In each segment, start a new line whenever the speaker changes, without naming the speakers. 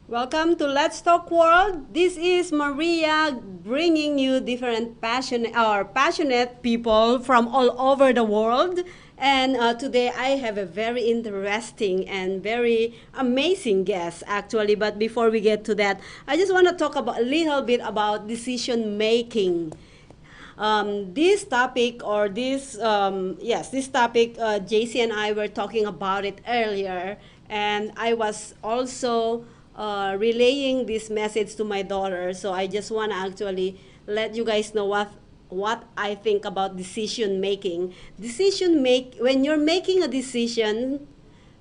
Welcome to Let's Talk World. This is Maria bringing you different passionate people from all over the world. And today I have a very interesting and very amazing guest actually. But before we get to that, I just want to talk about a little bit about decision making. This topic or this topic, JC and I were talking about it earlier, and I was also relaying this message to my daughter. So I just want to actually let you guys know what I think about decision making. When you're making a decision,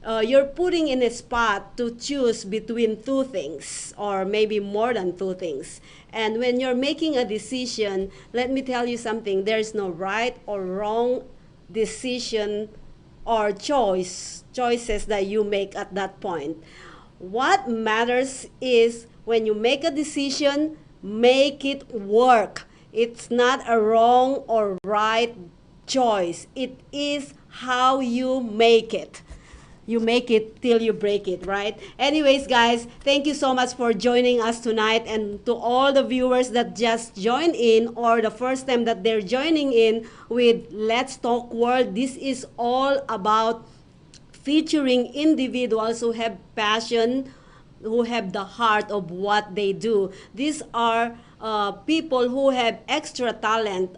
you're putting in a spot to choose between two things or maybe more than two things. And when you're making a decision, let me tell you something, there's no right or wrong decision or choices that you make at that point. What matters is when you make a decision, make it work. It's not a wrong or right choice. It is how you make it. You make it till you break it, right? Anyways, guys, thank you so much for joining us tonight. And to all the viewers that just joined in or the first time that they're joining in with Let's Talk World, this is all about featuring individuals who have passion, who have the heart of what they do. These are people who have extra talent.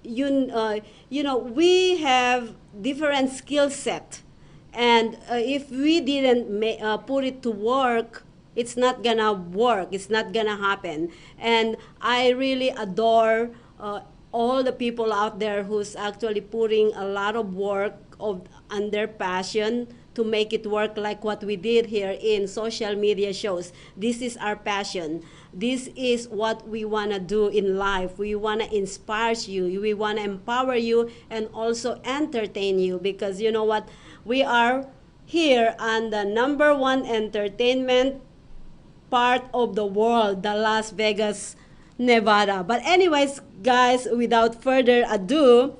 We have different skill set, and if we didn't put it to work, it's not gonna work. It's not gonna happen. And I really adore all the people out there who's actually putting a lot of work on their passion to make it work, like what we did here in social media shows. This is our passion. This is what we want to do in life. We want to inspire you. We want to empower you and also entertain you, because you know what? We are here on the number one entertainment part of the world, the Las Vegas, Nevada. But anyways, guys, without further ado,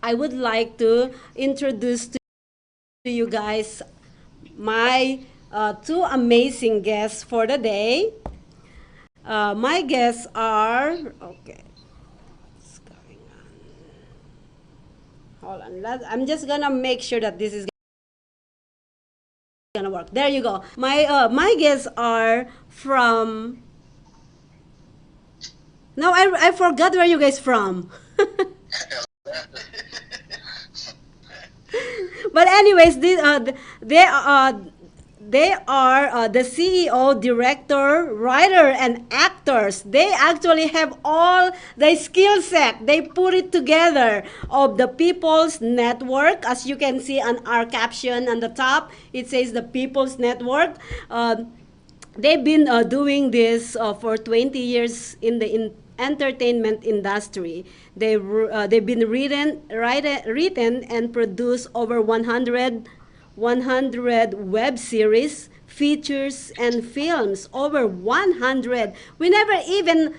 I would like to introduce to you guys my two amazing guests for the day. My guests are, okay, what's going on? Hold on, I'm just gonna make sure that this is gonna work. There you go. My guests are from. No, I forgot where you guys from. But anyways, they uh, they are the CEO, director, writer, and actors. They actually have all the skill set. They put it together of the People's Network. As you can see on our caption on the top, it says the People's Network. They've been doing this for 20 years in the entertainment industry. They've been written and produced over 100 web series, features, and films. Over 100. We never even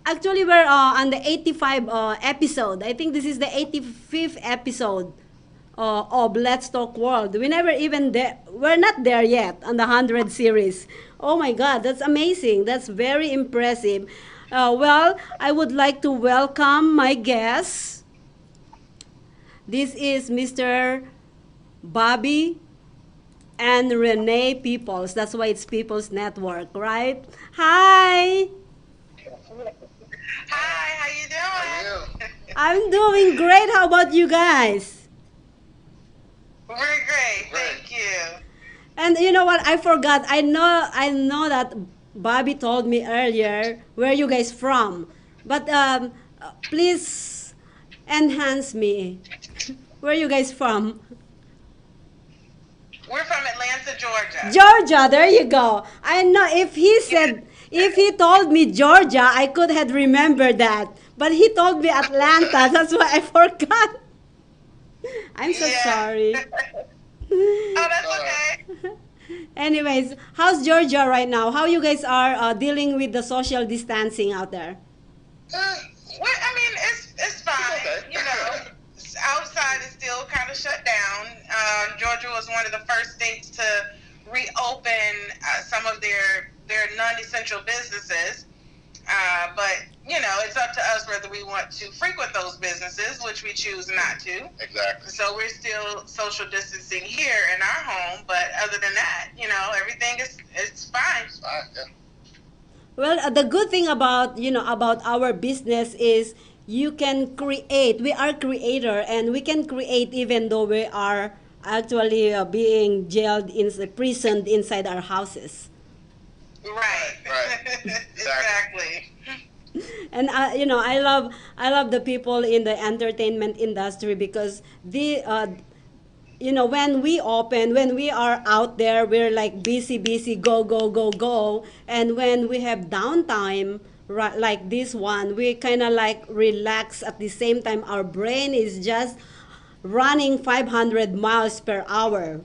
actually we're on the 85 episode. I think this is the 85th episode of Let's Talk World. We never even there. We're not there yet on the 100 series. Oh my God, that's amazing. That's very impressive. Well, I would like to welcome my guests. This is Mr. Bobby and Renee Peoples. That's why it's People's Network, right? Hi.
Hi, how you doing?
I'm doing great. How about you guys?
We're great, thank you.
And you know what? I forgot. I know that Bobby told me earlier where you guys from. But please enhance me. Where you guys from?
We're from Atlanta, Georgia.
Georgia. There you go. I know if he told me Georgia, I could have remembered that. But he told me Atlanta. That's why I forgot. I'm so
Yeah.
sorry.
Oh, that's okay.
Anyways, how's Georgia right now? How you guys are dealing with the social distancing out there?
I mean, it's fine. Okay. Outside is still kind of shut down. Georgia was one of the first states to reopen some of businesses, which we choose not to.
Exactly.
So we're still social distancing here in our home, but other than that, everything is it's fine.
It's fine, yeah.
Well, the good thing about about our business is you can create. We are creator, and we can create even though we are actually being jailed imprisoned inside our houses.
Right.
Right.
Exactly.
And I love the people in the entertainment industry because when we open, when we are out there, we're like busy, busy, go, go, go, go. And when we have downtime, right, like this one, we kind of like relax at the same time. Our brain is just running 500 miles per hour.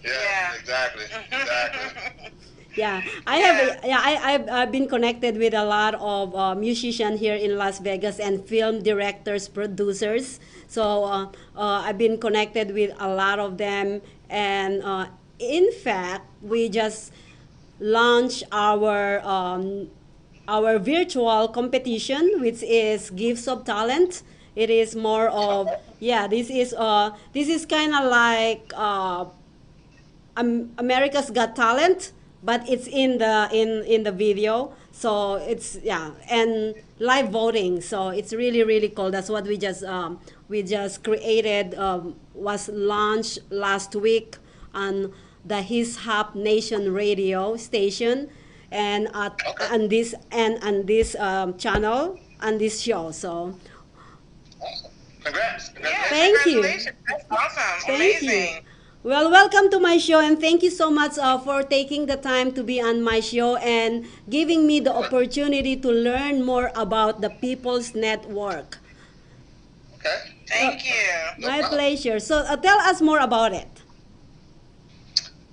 Yeah, exactly. Exactly.
Yeah, I have. Yeah, I've been connected with a lot of musicians here in Las Vegas and film directors, producers. So I've been connected with a lot of them, and in fact, we just launched our virtual competition, which is Gifts of Talent. It is more of, yeah. This is kind of like America's Got Talent, but it's in the video. So it's, yeah, and live voting. So it's really really cool. That's what we just created. Was launched last week on the His Hop Nation radio station, and
Okay.
on this channel, on this show. So
Awesome. Congrats.
Yeah,
Congratulations.
thank you.
congratulations. That's awesome.
Thank you.
Amazing.
Well, welcome to my show, and thank you so much for taking the time to be on my show and giving me the opportunity to learn more about the People's Network.
Okay.
Thank you.
No
My
problem.
pleasure. So tell us more about it.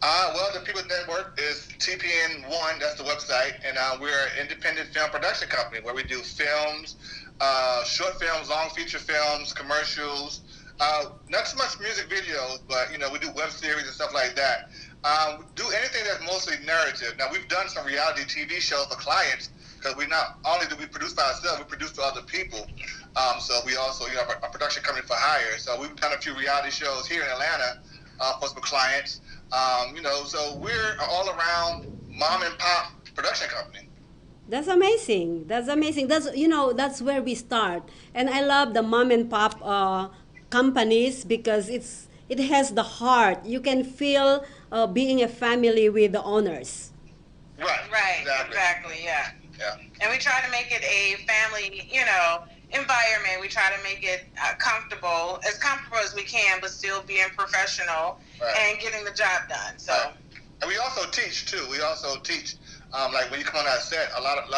Well, the People's Network is TPN1, that's the website, and we're an independent film production company where we do films, short films, long feature films, commercials, not so much music videos, but, we do web series and stuff like that. Do anything that's mostly narrative. Now, we've done some reality TV shows for clients because we not only do we produce by ourselves, we produce for other people. So we also, have a production company for hire. So we've done a few reality shows here in Atlanta for some clients. So we're an all-around mom and pop production company.
That's amazing. That's amazing. That's where we start. And I love the mom and pop companies because it has the heart. You can feel being a family with the owners.
Right. Exactly. Yeah.
Yeah.
And we try to make it a family, environment. We try to make it as comfortable as we can, but still being professional
Right.
and getting the job done. So.
Right. And we also teach too. We also teach, like when you come on our set, a lot of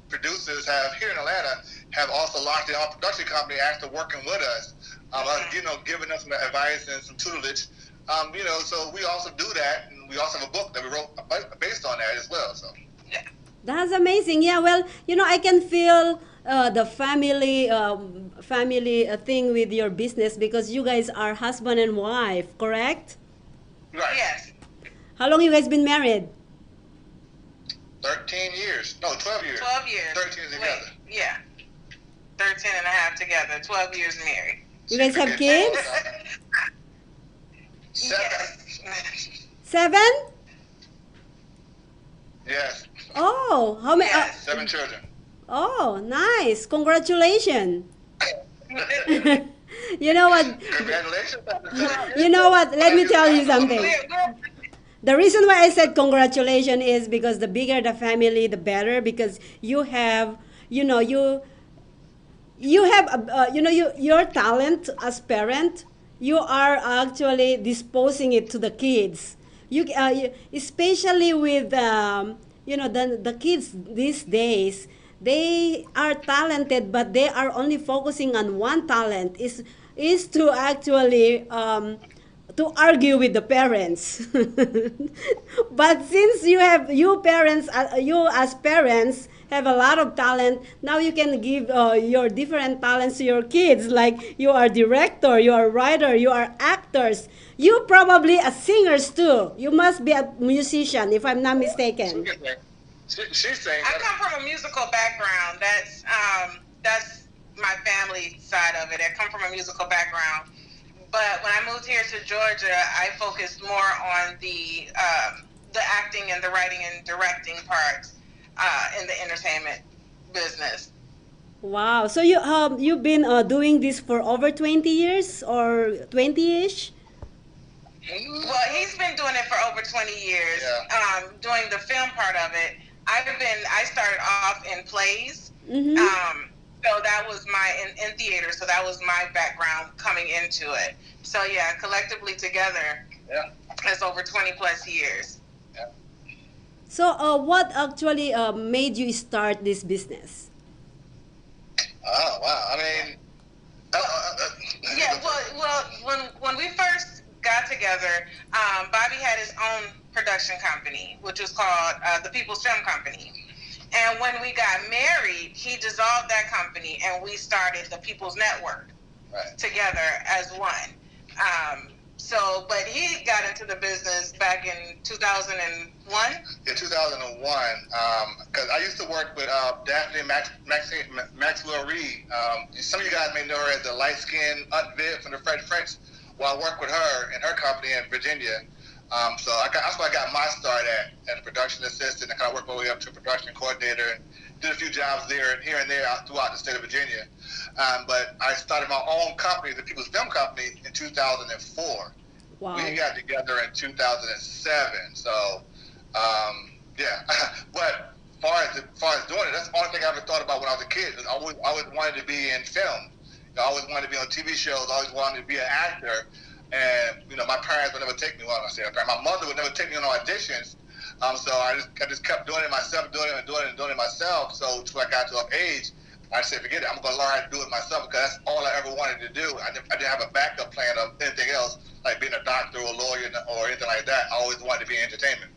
producers here in Atlanta have also locked in our production company after working with us, giving us some advice and some tutelage. So we also do that, and we also have a book that we wrote based on that as well. So.
Yeah.
That's amazing. Yeah, well, I can feel the family thing with your business because you guys are husband and wife, correct?
Right.
Yes.
How long you guys been married?
13 years. No, 12 years.
12 years.
13 together.
Wait, yeah. 13 and a half together. 12 years married.
You guys have kids?
7.
Yes.
7?
Yes.
Oh, how many?
Yes.
7 children.
Oh, nice! Congratulations. You know what?
Congratulations.
You know what? Let me tell you something.
We're
The reason why I said congratulations is because the bigger the family, the better. Because you have, your talent as parent, you are actually disposing it to the kids. Especially with the kids these days, they are talented, but they are only focusing on one talent is to actually to argue with the parents. But since you as parents have a lot of talent, now you can give your different talents to your kids. Like you are director, you are writer, you are actors. You probably are singers too. You must be a musician, if I'm not mistaken.
She's saying
I come from a musical background. That's my family side of it. I come from a musical background, but when I moved here to Georgia, I focused more on the acting and the writing and directing parts in the entertainment business.
Wow. So you've been doing this for over 20 years or 20-ish?
Well, he's been doing it for over 20 years, doing the film part of it. I started off in plays.
Mm-hmm.
So that was in theater, so that was my background coming into it. So yeah, collectively together, it's over 20 plus years.
So what actually made you start this business?
Oh wow! I mean,
Yeah, well, when we first got together, Bobby had his own production company, which was called the People's Film Company. And when we got married, he dissolved that company, and we started the People's Network together as one. But he got into the business back in 2001.
In 2001, because I used to work with Daphne Maxwell Reed. Some of you guys may know her as the light-skinned Aunt Viv from the Fresh Prince. Well, I worked with her and her company in Virginia. That's where I got my start as a production assistant. I kind of worked my way up to a production coordinator and did a few jobs here and there throughout the state of Virginia. But I started my own company, the People's Film Company, in 2004.
Wow.
We got together in 2007. So, yeah. But as far as doing it, that's the only thing I ever thought about when I was a kid. I always wanted to be in film. I always wanted to be on TV shows. I always wanted to be an actor. And my parents would never take me. Well, I say my mother would never take me on auditions. So I just kept doing it myself, doing it myself. So until I got to an age, I said, forget it. I'm going to learn how to do it myself because that's all I ever wanted to do. I didn't have a backup plan of anything else, like being a doctor or a lawyer or anything like that. I always wanted to be in entertainment.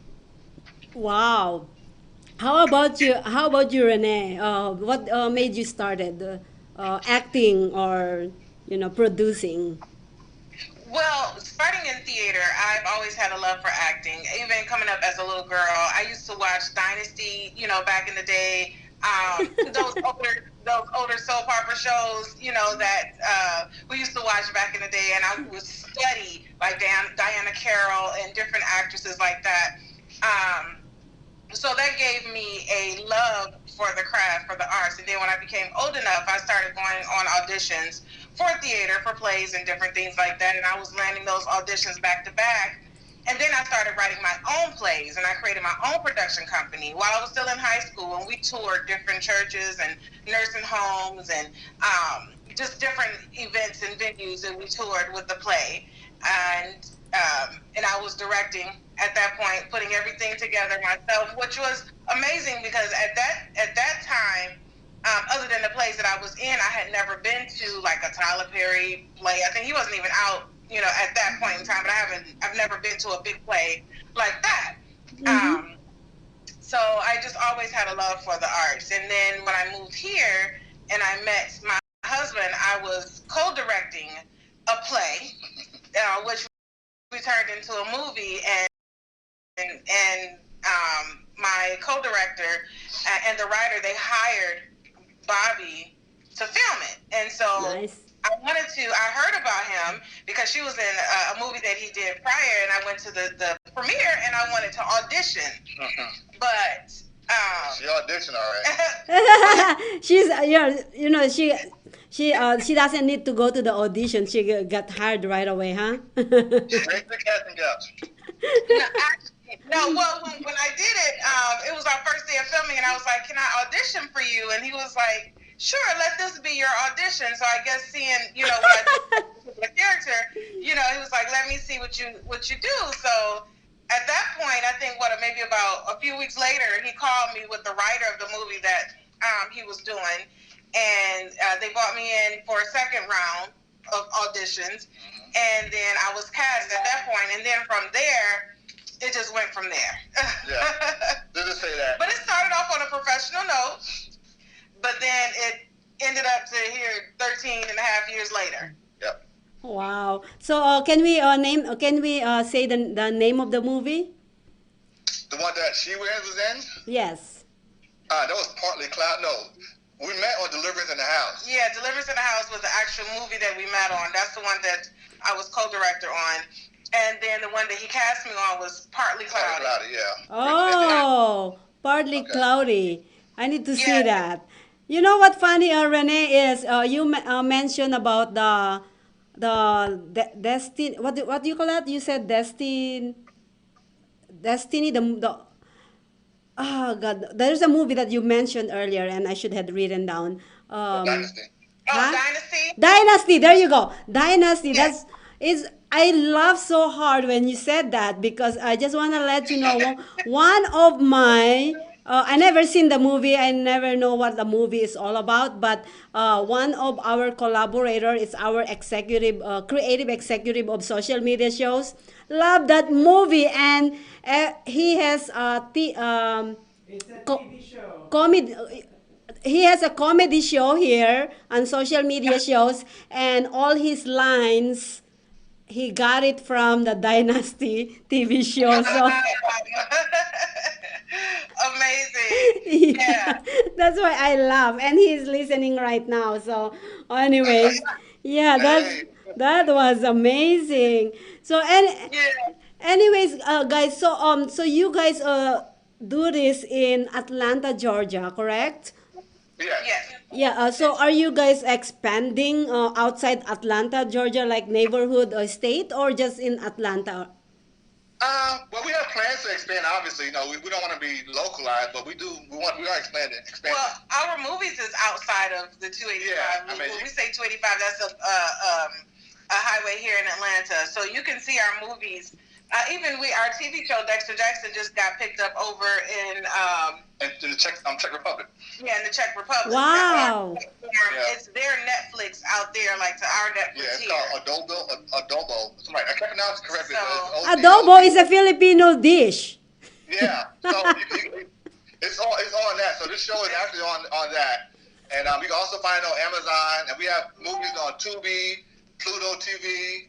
Wow. How about you? How about you, Renee? What made you started acting or producing?
Well, starting in theater, I've always had a love for acting. Even coming up as a little girl, I used to watch Dynasty, back in the day. Those older soap opera shows, that we used to watch back in the day, and I would study like Diana Carroll and different actresses like that. So that gave me a love for the craft, for the arts. And then when I became old enough, I started going on auditions for theater, for plays and different things like that. And I was landing those auditions back to back. And then I started writing my own plays, and I created my own production company while I was still in high school. And we toured different churches and nursing homes and just different events and venues that we toured with the play. And I was directing at that point, putting everything together myself, which was amazing because at that time, other than the plays that I was in, I had never been to like a Tyler Perry play. I think he wasn't even out, at that point in time. But I've never been to a big play like that.
Mm-hmm.
So I just always had a love for the arts. And then when I moved here and I met my husband, I was co-directing a play, which we turned into a movie, and my co-director and the writer, they hired Bobby to film it. And so
Nice.
I heard about him because she was in a movie that he did prior, and I went to the premiere and I wanted to audition. But
She auditioned all right.
She's she doesn't need to go to the audition. She got hired right away, huh?
Straight to the casting couch.
Well, when I did it, it was our first day of filming, and I was like, "Can I audition for you?" And he was like, "Sure, let this be your audition." So I guess seeing, what I did with the character, he was like, "Let me see what you do." So at that point, I think maybe about a few weeks later, he called me with the writer of the movie that he was doing, and they brought me in for a second round of auditions, and then I was cast at that point, and then from there, it just went from there.
Yeah, just say that.
But it started off on a professional note, but then it ended up to here 13 and a half years later.
Yep.
Wow. So can we say the name of the movie?
The one that She was in?
Yes.
That was partly Cloud. No, We met on Deliverance in the House.
Yeah, Deliverance in the House was the actual movie that we met on. That's the one that I was co-director on. And then the one that he cast me on was Partly
Partly
Cloudy.
Cloudy, yeah.
Oh, partly
Okay.
cloudy. I need to see
Yeah,
that. You know what funny, Renee, is you mentioned about the destiny. What do you call that? You said destiny. The oh God, there's a movie that you mentioned earlier, and I should have written down.
Dynasty.
Oh,
Huh?
Dynasty?
Dynasty. There you go. Dynasty.
Yes.
That's is. I laugh so hard when you said that because I just want to let you know one of my. I never seen the movie. I never know what the movie is all about. But one of our collaborator is our executive, creative executive of social media shows. Love that movie, and he has comedy. He has a comedy show here on social media shows, and all his lines he got it from the Dynasty TV show. So
Amazing.
yeah,
Yeah.
that's why I laugh, and he's listening right now. So, anyways, yeah,
Hey.
that was amazing. So, and
Yeah.
anyways, guys, so you guys do this in Atlanta, Georgia, correct?
Yes.
Yes.
Yeah, so are you guys expanding outside Atlanta, Georgia, like neighborhood or state, or just in Atlanta?
Well, we have plans to expand. Obviously, we don't want to be localized, but we do. We are expanding.
Well, our movies is outside of the 285.
Yeah, I mean,
When we say 285, that's a highway here in Atlanta. So you can see our movies. Even our TV show Dexter Jackson just got picked up over in
in the Czech Republic.
in the Czech Republic.
Wow.
Yeah.
It's their Netflix out there, like to our
Yeah,
Netflix
it's
here.
called Adobo. Right, I can't pronounce it correctly,
So-
but it's
Adobo is a Filipino dish.
Yeah, so it's on that. So this show is actually on that, and we can also find it on Amazon, and we have movies on Tubi, Pluto TV.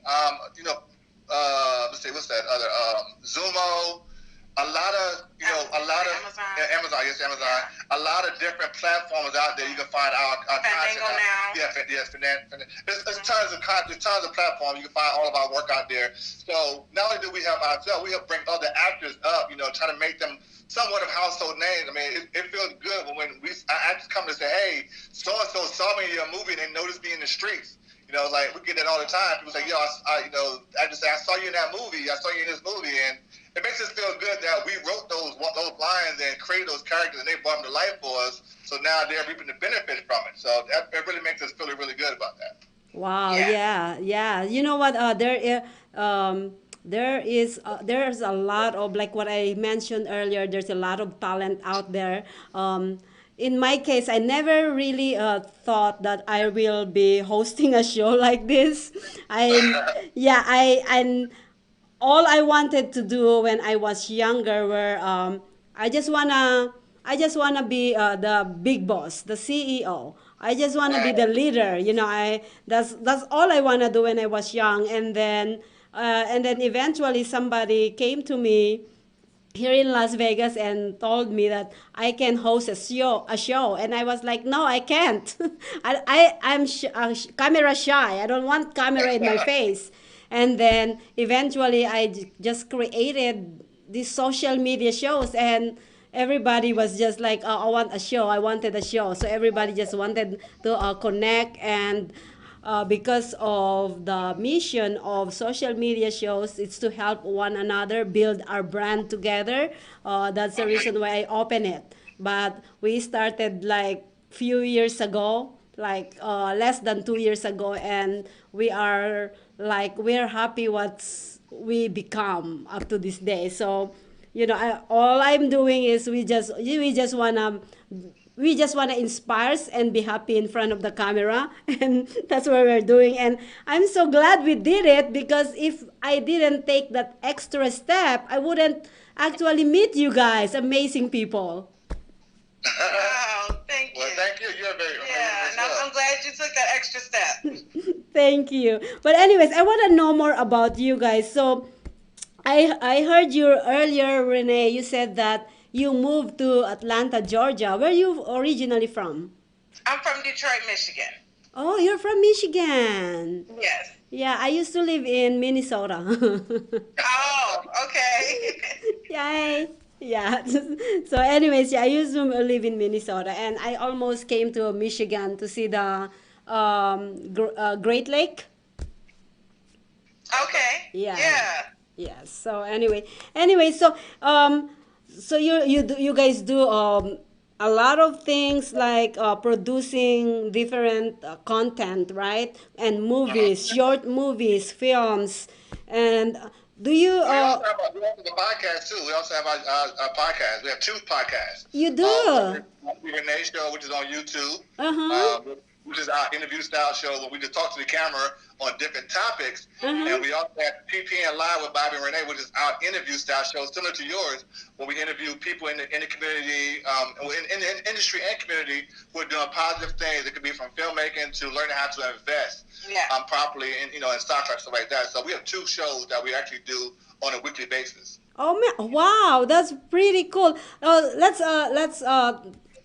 Let's see, what's that other? Zumo. A lot of
Amazon.
Amazon, yes, Amazon. A lot of different platforms out there. You can find our content.
Fandango now.
Yes, There's tons of content, tons of platforms. You can find all of our work out there. So not only do we help ourselves, we help bring other actors up. Trying to make them somewhat of household names. I mean, it feels good when actors come to say, "Hey, so and so saw me in your movie and they noticed me in the streets." Like we get that all the time. People say, "Yo, I just say I saw you in that movie. I saw you in this movie," and it makes us feel good that we wrote those lines and created those characters and they brought them to life for us. So now they're reaping the benefits from it. So it really makes us feel really good about that.
Wow,
Yeah.
yeah. You know what? There's a lot of like what I mentioned earlier. There's a lot of talent out there. In my case, I never really thought that I will be hosting a show like this. And all I wanted to do when I was younger were I just wanna be the big boss, the CEO. I just wanna be the leader. That's all I wanna do when I was young. And then eventually somebody came to me here in Las Vegas and told me that I can host a show, and I was like, no, I can't. I'm camera shy. I don't want camera in my face. And then eventually just created these social media shows, and everybody was just like, oh, I want a show. I wanted a show. So everybody just wanted to connect, and because of the mission of social media shows, it's to help one another build our brand together. That's the reason why I open it. But we started like few years ago, like less than 2 years ago, and we're happy what we become up to this day. So all I'm doing is we just wanna inspire and be happy in front of the camera, and that's what we're doing. And I'm so glad we did it, because if I didn't take that extra step, I wouldn't actually meet you guys, amazing people.
Wow, thank you.
Well, thank you. You're very
Yeah, and I'm glad you took that extra step.
Thank you. But anyways, I want to know more about you guys. So I heard you earlier, Renee. You said that you moved to Atlanta, Georgia. Where are you originally from?
I'm from Detroit, Michigan.
Oh, you're from Michigan.
Yes.
Yeah, I used to live in Minnesota.
Oh, okay.
Yay. Yeah. So, anyways, yeah, I used to live in Minnesota, and I almost came to Michigan to see the Great Lake.
Okay.
Yeah, yeah,
Yeah.
yeah. So anyway, so you guys do a lot of things like producing different content, right? And
Mhm.
movies, short movies, films, and do you
We also have a podcast too. We also have our podcast. We have two podcasts.
you
One
do?
is the Renee Show, which is on YouTube,
Uh-huh.
which is our interview style show where we just talk to the camera on different topics.
Uh-huh.
And we also have PPN Live with Bobby and Renee, which is our interview style show, similar to yours, where we interview people in the community, in the industry and community who are doing positive things. It could be from filmmaking to learning how to invest
Yeah.
properly in stock and stuff like that. So we have two shows that we actually do on a weekly basis.
Oh man, wow, that's pretty cool. Let's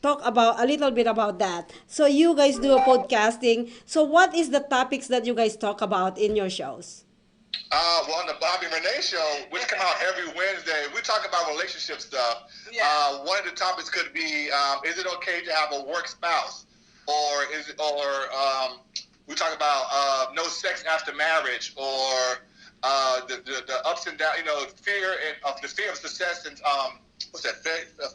talk about a little bit about that. So you guys do a podcasting. So what is the topics that you guys talk about in your shows?
Well, on the Bobby and Renee show, which come out every Wednesday, we talk about relationship stuff.
Yeah.
One of the topics could be, is it okay to have a work spouse, or we talk about no sex after marriage, or the ups and downs, fear of the fear of success and what's that?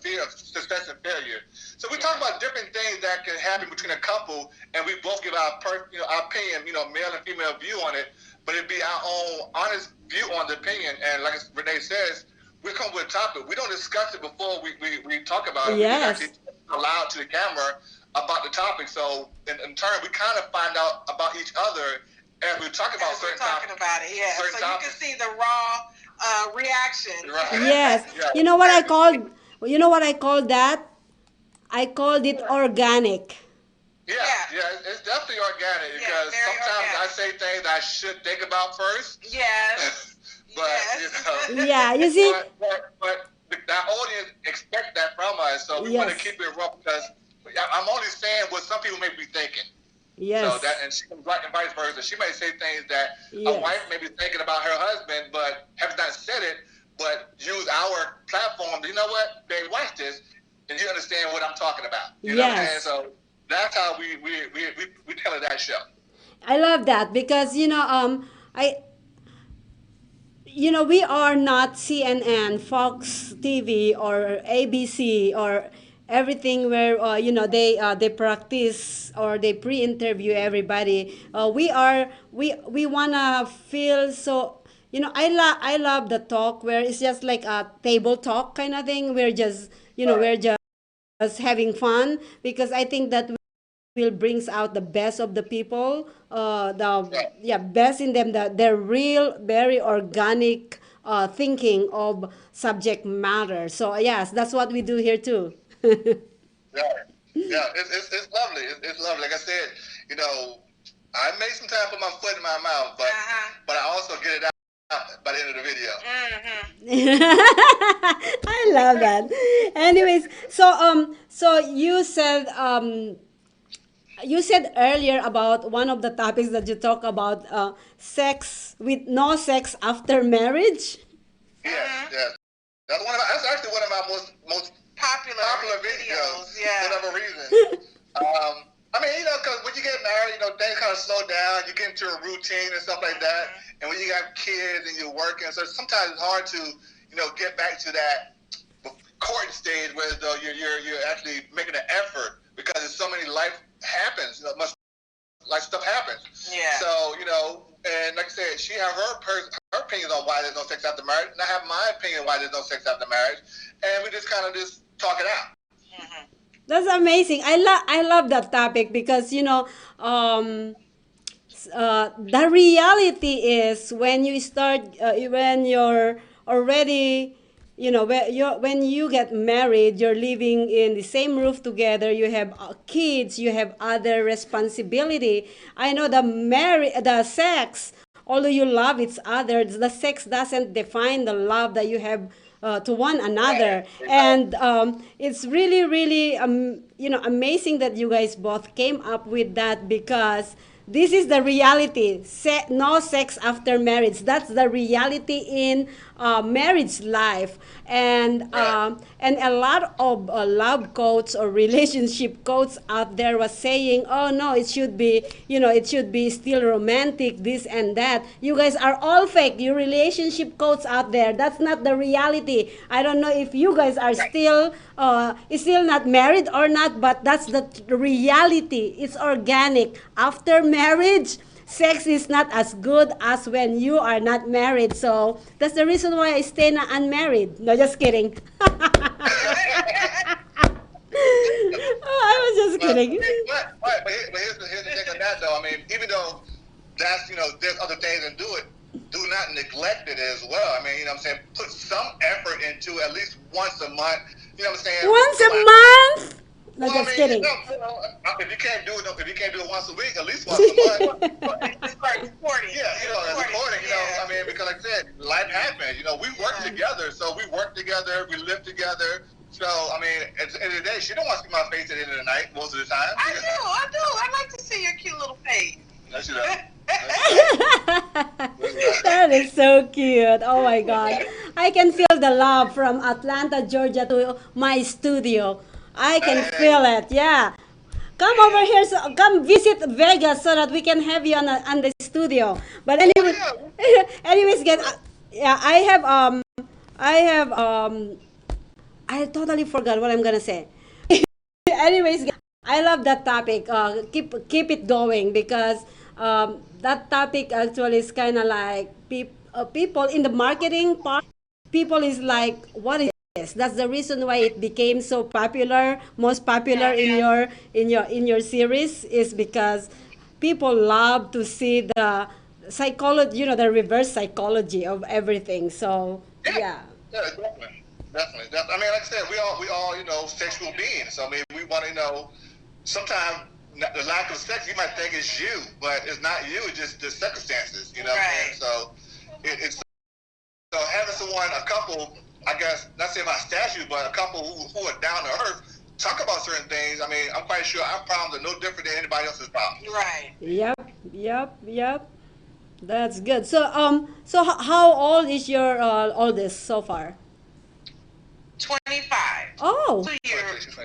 Fear of success and failure. So we talk about different things that can happen between a couple, and we both give our opinion, male and female view on it, but it'd be our own honest view on the opinion. And like Renee says, we come with a topic. We don't discuss it before we talk about it. We just
Yes.
actually allow to the camera about the topic. So in turn, we kind of find out about each other as we talk about
As we're
certain
talking
topics.
about it, yeah. So
certain
you can
topics.
see the raw reaction.
Right.
Yes.
Yeah.
You know what I called you know what I called that? I called it organic.
Yeah,
Yeah.
yeah, it's definitely organic
Yeah,
because
very
sometimes I
organic.
say things I should think about first,
Yes.
but
Yes.
Yeah, you see?
but the audience expect that from us, so we want to
Yes.
keep it raw because I'm only saying what some people may be thinking. So
Yes.
and vice versa. She may say things that a
Yes.
wife may be thinking about her husband, but has not said it, but use our platform. You know what? Babe, watch this, and you understand what I'm talking about. You know what I'm saying?
Yes.
So that's how we tell her that show.
I love that because we are not CNN, Fox TV, or ABC, or everything where they practice or they pre-interview everybody. We wanna feel so. I love the talk where it's just like a table talk kind of thing. We're just having fun because I think that will brings out the best of the people, the
Right.
yeah best in them, their real very organic thinking of subject matter. So yes, that's what we do here too.
Yeah, yeah, it's lovely. It's lovely. Like I said, I may sometimes put my foot in my mouth, but
Uh-huh.
I also get it out by the end of the video.
Mm-hmm.
I love that. Anyways, so you said earlier about one of the topics that you talk about, sex with no sex after marriage.
Yes,
Mm-hmm.
yes. That's actually one of my most
Popular
popular
videos,
videos
yeah.
for whatever reason. I mean, because when you get married, things kind of slow down. You get into a routine and stuff like that. And when you got kids and you're working, so sometimes it's hard to, get back to that courting stage where though you're actually making an effort because there's so many life happens, much like stuff happens.
Yeah.
So and like I said, she have her opinions on why there's no sex after marriage, and I have my opinion why there's no sex after marriage, and we just kind of just talk it out.
Mm-hmm.
That's amazing. I love that topic because um, the reality is when you start when you're already when you get married, you're living in the same roof together, you have kids, you have other responsibility. I know the sex, although you love each other, the sex doesn't define the love that you have to one
Right.
another.
Exactly.
And it's really, really, amazing that you guys both came up with that, because this is the reality. No sex after marriage. That's the reality in marriage life.
Right.
And a lot of love coach or relationship coach out there was saying, oh no, it should be, it should be still romantic, this and that. You guys are all fake. You relationship coach out there. That's not the reality. I don't know if you guys are
Right.
still not married or not, but that's the reality. It's organic. After marriage, sex is not as good as when you are not married. So that's the reason why I stay na unmarried. No, just kidding. I was just
But,
kidding.
here's the thing on that though. I mean, even though that's there's other things and do not neglect it as well. I mean, what I'm saying, put some effort into at least once a month. You know what I'm saying?
Once a
Somebody,
month? No,
well, I
just
mean,
kidding.
if you can't do it once a week, at least once a month.
It's like recording.
Yeah, as recording,
Yeah.
I mean, because like I said, life happens. We work together, so we work together, we live together. So, I mean, at the end of the day, she don't want to see my face at the end of the night most of the time.
I do. I like to see your cute little face.
No, she doesn't.
That is so cute. Oh my God. I can feel the love from Atlanta, Georgia to my studio. I can feel it. Yeah. Come over here, so come visit Vegas so that we can have you on the studio. But anyway,
Yeah.
anyways, get yeah, I have I totally forgot what I'm gonna say. Anyways, I love that topic. Keep it going, because that topic actually is kind of like people in the marketing part. People is like, what is this? That's the reason why it became so popular, most popular in
Mhm.
your series, is because people love to see the psychology, the reverse psychology of everything. So
Yeah,
yeah.
yeah, definitely. I mean, like I said, we all, sexual beings. So I mean, we want to know. Sometimes the lack of sex, you might think it's you, but it's not you. It's just the circumstances. You know what I'm saying?
Right.
So it's having someone, a couple, I guess, not saying about statues, but a couple who are down to earth, talk about certain things. I mean, I'm quite sure our problems are no different than anybody else's problems.
Right.
Yep, yep. That's good. So how old is your oldest so far?
25.
Oh.
2 year,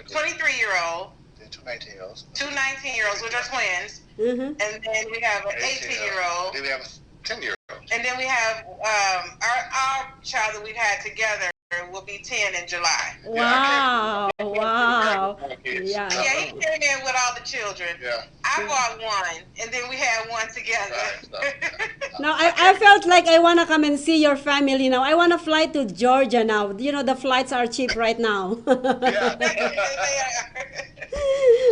23-year-old,
Then two 19-year-olds.
two 19-year-olds, which are twins,
Mm-hmm.
and then we have an 18-year-old,
Then we have a 10-year-old.
and then we have our child that we've had together will be 10 in July.
Wow, wow. Yeah.
Yeah, he came in with all the children.
Yeah.
I bought one, and then we had one together.
Right,
No, I felt like I want to come and see your family now. I want to fly to Georgia now. The flights are cheap right now.
Yeah.
They are.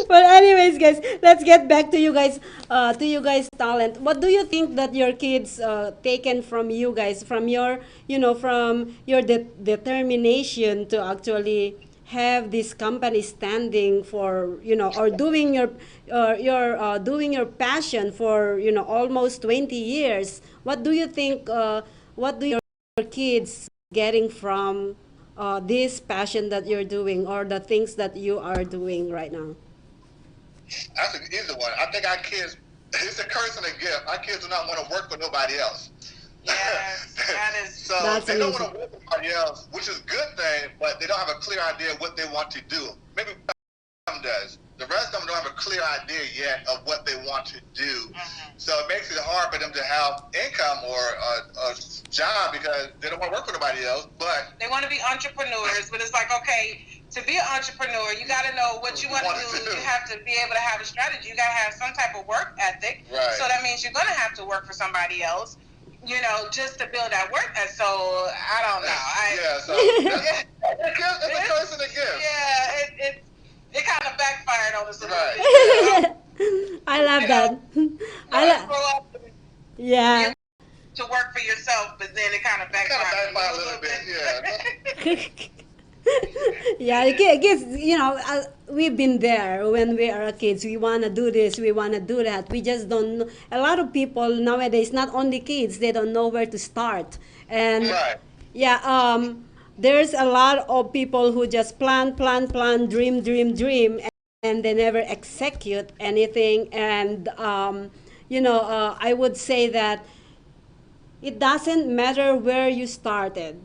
But anyways, guys, let's get back to you guys. Talent. What do you think that your kids taken from you guys, from your determination to actually have this company standing for, or doing your passion for, almost 20 years. What do you think? What do your kids getting from this passion that you're doing, or the things that you are doing right now?
That's an easy one. I think our kids, it's a curse and a gift. Our kids do not want to work for nobody else.
Yes, that is.
So
That's
they don't
amazing.
want to work for somebody else, which is a good thing, but they don't have a clear idea of what they want to do. Maybe one does. The rest of them don't have a clear idea yet of what they want to do. So it makes it hard for them to have income or a job because they don't want to work for nobody else. But
They want to be entrepreneurs, but it's like, okay, to be an entrepreneur, you got to know what you want to do. You have to be able to have a strategy. You got to have some type of work ethic.
Right.
So that means you're going to have to work for somebody else, just to build that work ethic. So I don't know.
yeah, so it's a curse and a gift.
Yeah, it kind of backfired on us a little
Right.
bit.
I love that. I
You
love.
grow up
Yeah.
to work for yourself, but then it kind of
Kind of
backfired
backfire a little bit, yeah.
Yeah, the kids, we've been there when we are kids. We want to do this, we want to do that. We just don't know. A lot of people nowadays, not only kids, they don't know where to start. And
Right.
yeah, there's a lot of people who just plan, dream, and they never execute anything. And I would say that it doesn't matter where you started.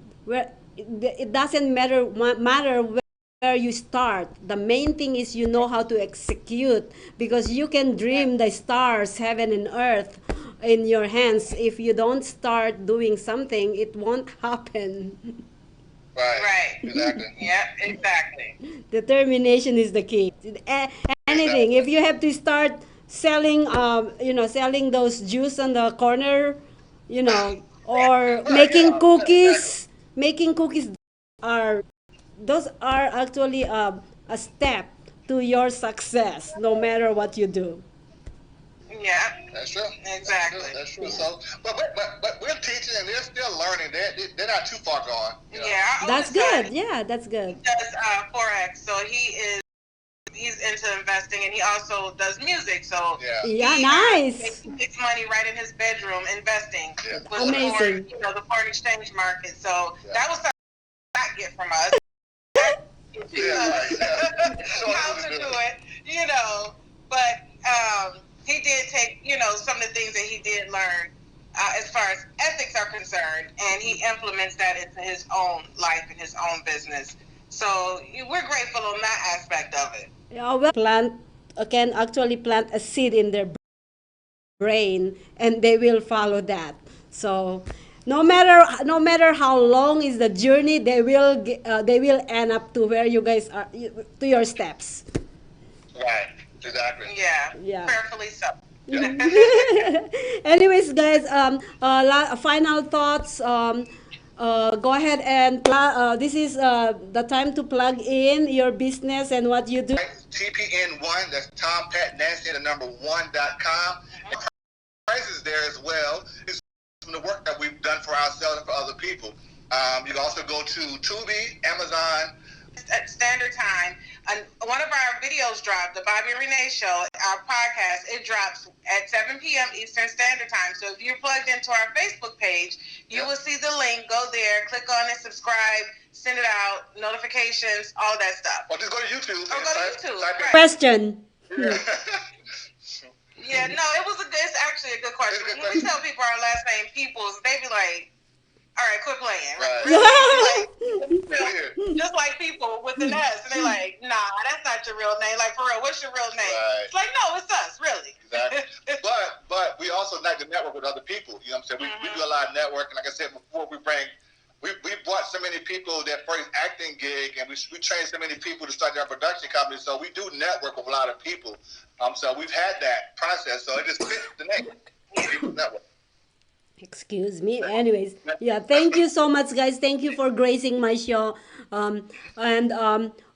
It doesn't matter where you start. The main thing is you know how to execute, because you can dream the stars, heaven and earth in your hands. If you don't start doing something, it won't happen.
Right.
Right.
Exactly.
Yeah, exactly.
Determination is the key. Anything. If you have to start selling, selling those juice on the corner, or
Right.
making
Yeah. Exactly.
cookies, making cookies are those are actually a step to your success, no matter what you do.
Yeah,
That's true.
exactly.
That's true.
Yeah.
So, but we're teaching and they're still learning. They're not too far gone. You know.
Yeah, our
That's
oldest son,
good. Yeah, that's
he
good.
does forex, so he's into investing, and he also does music. So
Yeah.
Yeah,
he
nice.
makes money right in his bedroom investing
Yeah.
with
Amazing.
the foreign exchange market. So
Yeah.
that was something not get from us.
Yeah. Right. Yeah. Show us
How
what
to
to
do
do.
it. But he did take, some of the things that he did learn as far as ethics are concerned, and he implements that into his own life and his own business. So we're grateful on that aspect of it.
Yeah, well, plant can actually plant a seed in their brain, and they will follow that. So no matter how long is the journey, they will end up to where you guys are, to your steps.
Right. Exactly.
Yeah,
Yeah.
prayerfully so.
Yeah.
Anyways, guys, final thoughts. Go ahead and this is the time to plug in your business and what you do.
TPN1. That's Tom Pat Nancy the number 1.com. Prices there as well. It's from the work that we've done for ourselves and for other people. You can also go to Tubi, Amazon.
At standard time, and one of our videos dropped, the Bobby and Renee Show, our podcast. It drops at 7 p.m. Eastern Standard Time. So if you're plugged into our Facebook page, you will see the link. Go there, click on it, subscribe, send it out, notifications, all that stuff.
Or just go to YouTube.
Or go to YouTube.
Type in-
Right.
Question.
Yeah.
Yeah, no, it's actually a good question.
It's a good
When we
question.
tell people our last name Peoples, they be like, all right, quit playing.
Right.
Just like people with an S, and they're like, nah, that's not your real name. Like, for real, what's your real name?
Right.
It's like, no, it's us, really.
Exactly. But we also like to network with other people. You know what I'm saying? We do a lot of networking. Like I said before, we brought so many people their first acting gig, and we trained so many people to start their production company. So we do network with a lot of people. So we've had that process. So it just fits the name. People network.
Excuse me. Anyways, yeah, thank you so much, guys. Thank you for gracing my show. And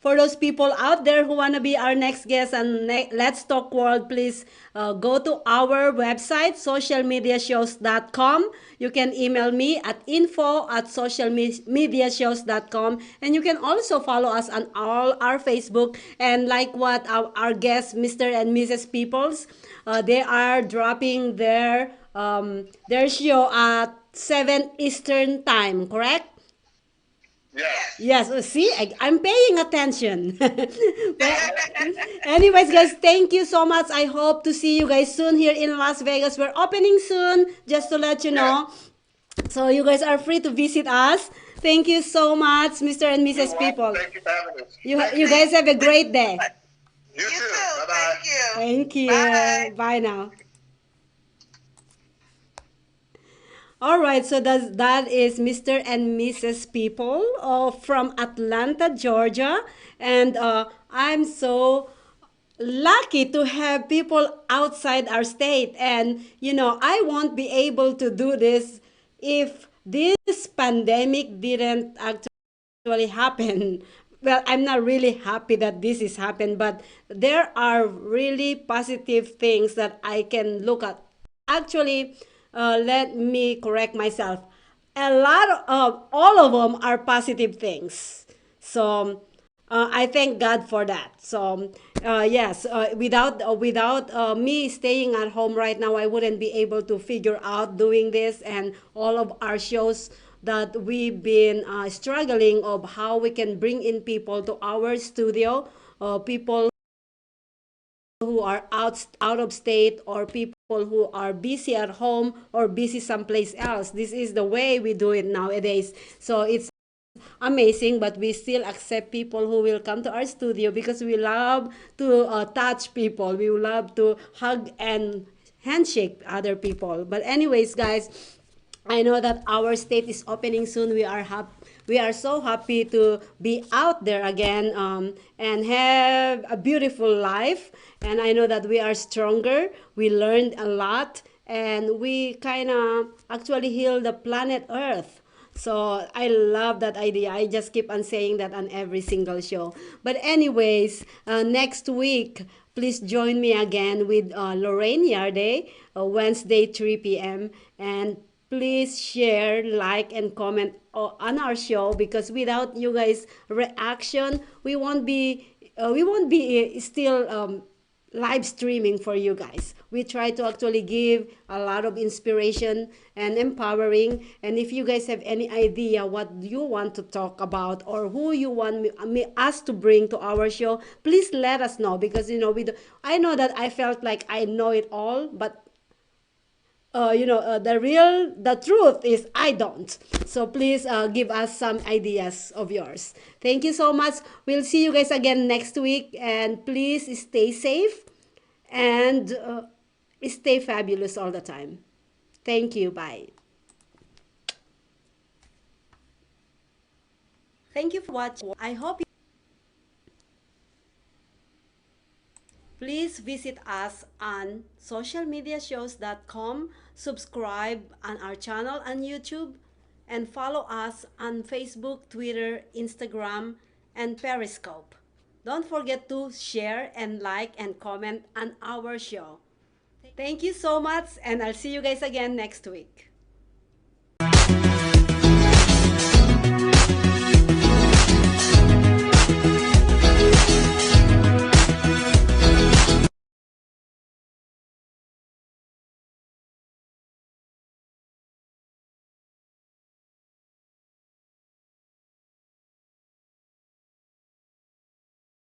for those people out there who want to be our next guest on Let's Talk World, please go to our website, socialmediashows.com. You can email me at info@socialmediashows.com. And you can also follow us on all our Facebook. And like what our guests, Mr. and Mrs. Peoples, they are dropping their show at 7 Eastern Time, correct?
Yes.
Yes, see, I'm paying attention. Well, anyways, guys, thank you so much. I hope to see you guys soon here in Las Vegas. We're opening soon, just to let you know. So you guys are free to visit us. Thank you so much, Mr. and Mrs. People.
Thank you for having us.
You guys have a great day.
You
You
too.
too.
Bye-bye.
Thank you.
Thank you.
Bye.
Bye now. All right, so that is Mr. and Mrs. People from Atlanta, Georgia, and I'm so lucky to have people outside our state. And I won't be able to do this if this pandemic didn't actually happen. Well, I'm not really happy that this is happened, but there are really positive things that I can look at. Actually, let me correct myself. A lot of all of them are positive things. So I thank God for that. So yes, without me staying at home right now, I wouldn't be able to figure out doing this, and all of our shows that we've been struggling of how we can bring in people to our studio, people who are out of state, or people who are busy at home or busy someplace else. This is the way we do it nowadays. So it's amazing, but we still accept people who will come to our studio because we love to touch people. We love to hug and handshake other people. But anyways, guys, I know that our state is opening soon. We are so happy to be out there again, and have a beautiful life. And I know that we are stronger. We learned a lot, and we kind of actually heal the planet Earth. So I love that idea. I just keep on saying that on every single show. But anyways, next week, please join me again with Lorraine Yarde, Wednesday 3 p.m. And please share, like, and comment on our show, because without you guys' reaction, we won't be still live streaming for you guys. We try to actually give a lot of inspiration and empowering. And if you guys have any idea what you want to talk about, or who you want us to bring to our show, please let us know, because I know that I felt like I know it all, but the truth is I don't. So please give us some ideas of yours. Thank you so much. We'll see you guys again next week, and please stay safe and stay fabulous all the time. Thank you. Bye. Thank you for watching. I hope please visit us on socialmediashows.com, subscribe on our channel on YouTube, and follow us on Facebook, Twitter, Instagram, and Periscope. Don't forget to share and like and comment on our show. Thank you so much, and I'll see you guys again next week.